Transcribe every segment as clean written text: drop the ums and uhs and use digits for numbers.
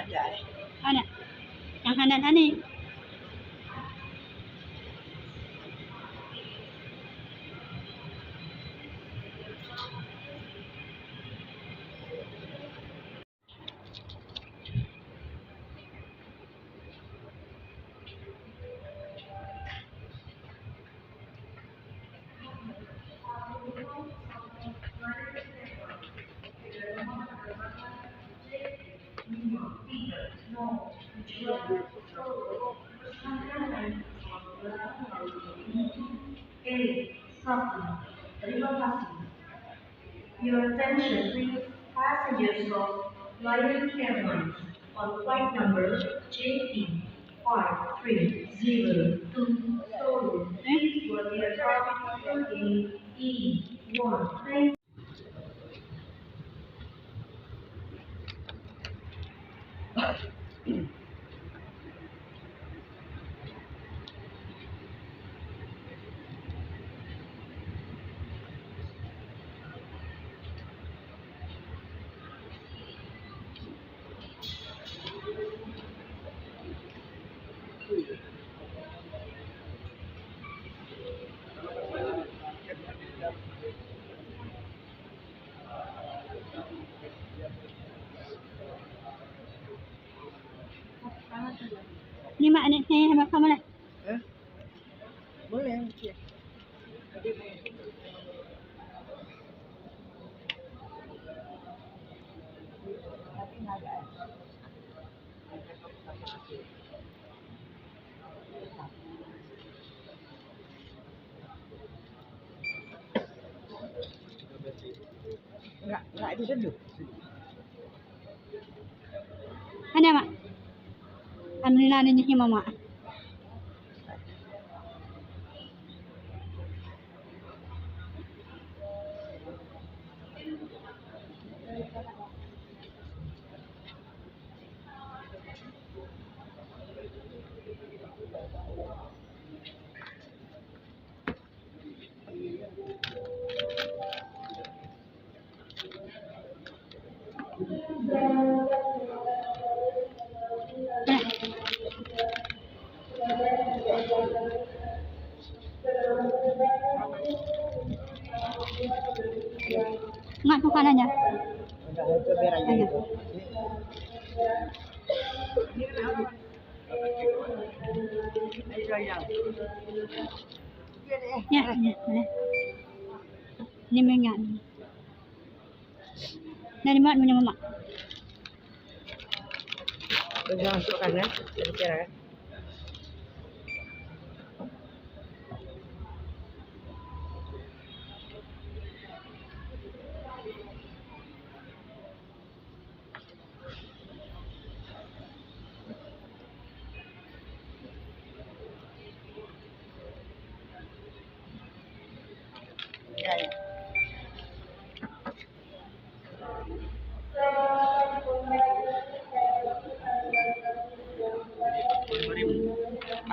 ada. Mana? Yang kanan ni. Terima kasih. Your attention please, passengers of Lion Airlines on flight number JT5302 Seoul. Please board the aircraft for gate E1. Thank you. Ni mak ni hamba kamu lah. Boleh. Enggak ada seduh. Ada mak. Alhamdulillah ni hima mak. Ngat tu kan aja. Enggak itu biar aja itu. Ya, boleh. Ni minyak ni. Dari mak punya mak. Jangan masukkan ya, kira-kira kan. Ya.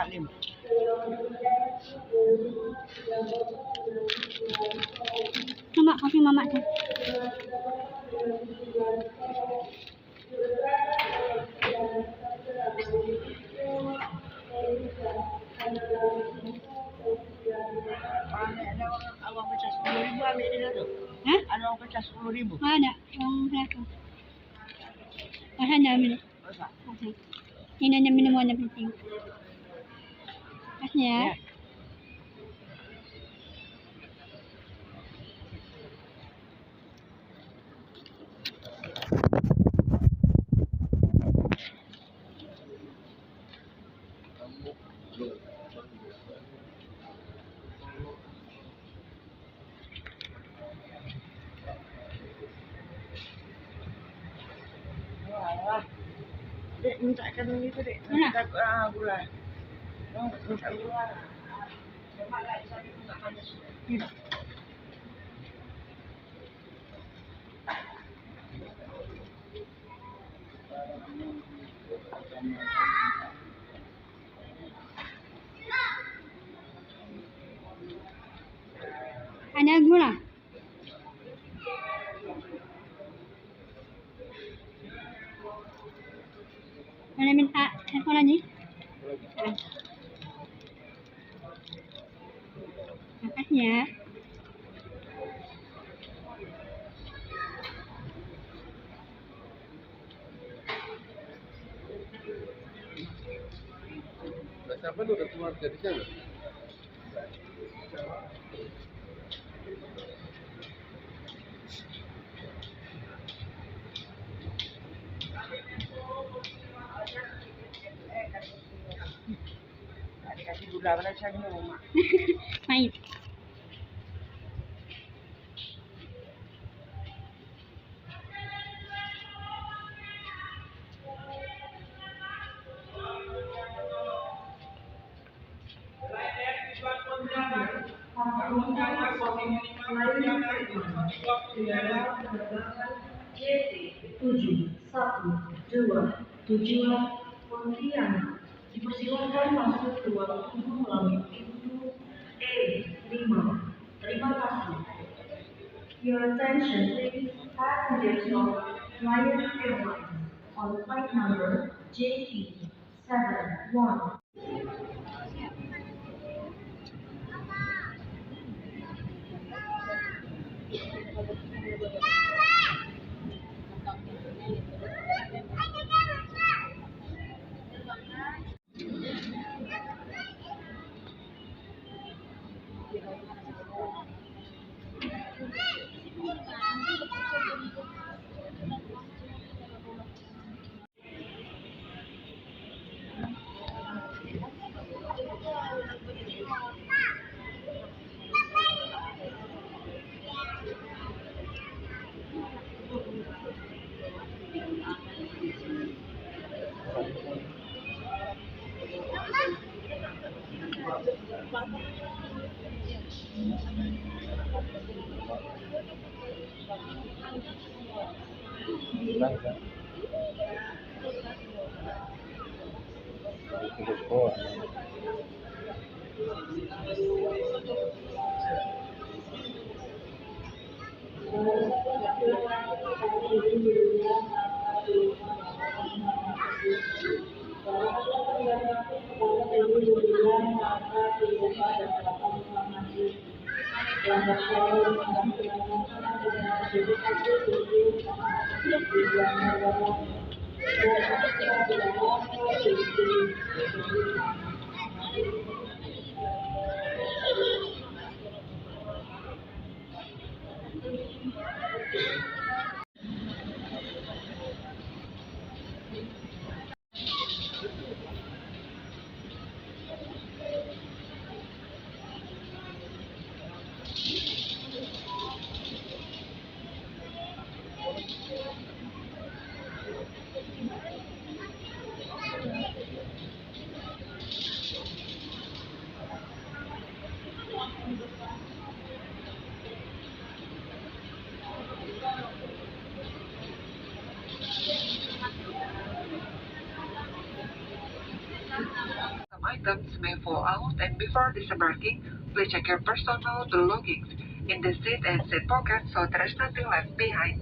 Alim. Mak kopi mamak tu. Ada orang pecah 10.000 ambil dia tu. Ha? Ada orang pecah 10.000. Ada. Yang belakang. Ada ambil. Masa? Ini hanya minuman yang penting. Kasih ya. Ya. Dek, mintakan itu dek. Minta gula. Minta gula. Tidak. Ada gula. Mana minta handphone lagi? Makasih ya. Siapa tuh udah keluar dari sana? Dikasih gula mana saya minum, Mak. Pahit. JT712 tujuan Pontianak. Dipersilakan masuk ke ruang tunggu melalui pintu E5. Terima kasih. Your attention please, passengers of Lion Airlines on flight number JT71. Some items may fall out, and before disembarking, please check your personal belongings in the seat and seat pockets so there is nothing left behind.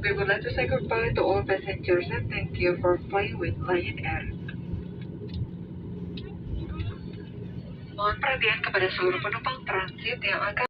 We would like to say goodbye to all passengers and thank you for flying with Lion Air. Mohon perhatian kepada seluruh penumpang transit yang akan